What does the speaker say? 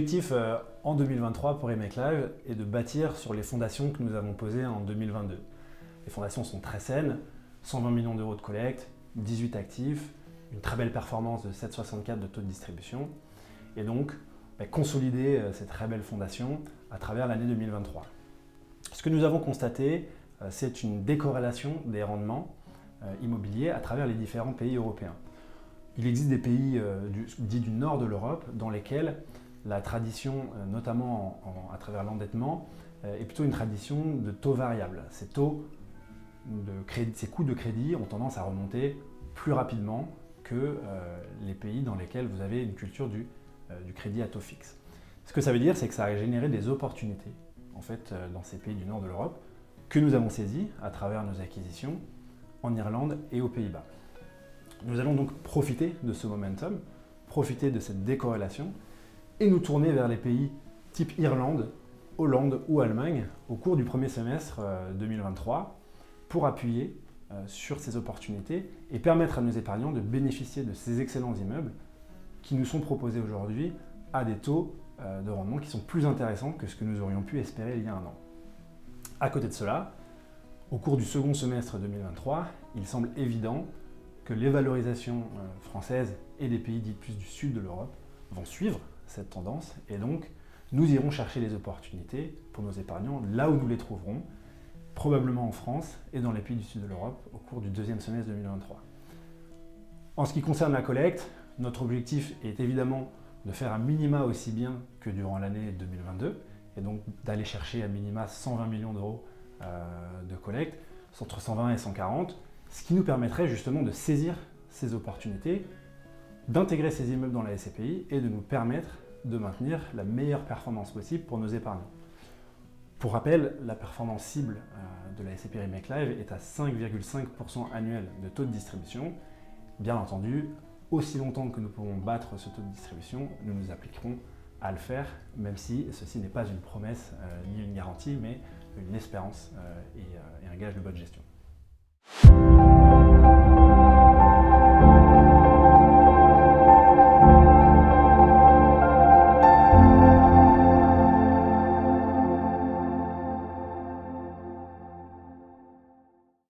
L'objectif en 2023 pour Remake Live est de bâtir sur les fondations que nous avons posées en 2022. Les fondations sont très saines, 120 millions d'euros de collecte, 18 actifs, une très belle performance de 7,64 de taux de distribution et donc consolider ces très belles fondations à travers l'année 2023. Ce que nous avons constaté, c'est une décorrélation des rendements immobiliers à travers les différents pays européens. Il existe des pays dits du nord de l'Europe dans lesquels la tradition, notamment à travers l'endettement, est plutôt une tradition de taux variables. Ces coûts de crédit ont tendance à remonter plus rapidement que les pays dans lesquels vous avez une culture du crédit à taux fixe. Ce que ça veut dire, c'est que ça a généré des opportunités en fait, dans ces pays du nord de l'Europe que nous avons saisies à travers nos acquisitions en Irlande et aux Pays-Bas. Nous allons donc profiter de ce momentum, profiter de cette décorrélation et nous tourner vers les pays type Irlande, Hollande ou Allemagne au cours du premier semestre 2023 pour appuyer sur ces opportunités et permettre à nos épargnants de bénéficier de ces excellents immeubles qui nous sont proposés aujourd'hui à des taux de rendement qui sont plus intéressants que ce que nous aurions pu espérer il y a un an. À côté de cela, au cours du second semestre 2023, il semble évident que les valorisations françaises et des pays dits plus du sud de l'Europe vont suivre cette tendance et donc nous irons chercher les opportunités pour nos épargnants là où nous les trouverons, probablement en France et dans les pays du sud de l'Europe au cours du deuxième semestre 2023. En ce qui concerne la collecte, notre objectif est évidemment de faire un minima aussi bien que durant l'année 2022 et donc d'aller chercher à minima 120 millions d'euros de collecte, entre 120 et 140, ce qui nous permettrait justement de saisir ces opportunités, d'intégrer ces immeubles dans la SCPI et de nous permettre de maintenir la meilleure performance possible pour nos épargnants. Pour rappel, la performance cible de la SCPI Remake Live est à 5,5% annuel de taux de distribution. Bien entendu, aussi longtemps que nous pourrons battre ce taux de distribution, nous nous appliquerons à le faire, même si ceci n'est pas une promesse ni une garantie, mais une espérance et un gage de bonne gestion.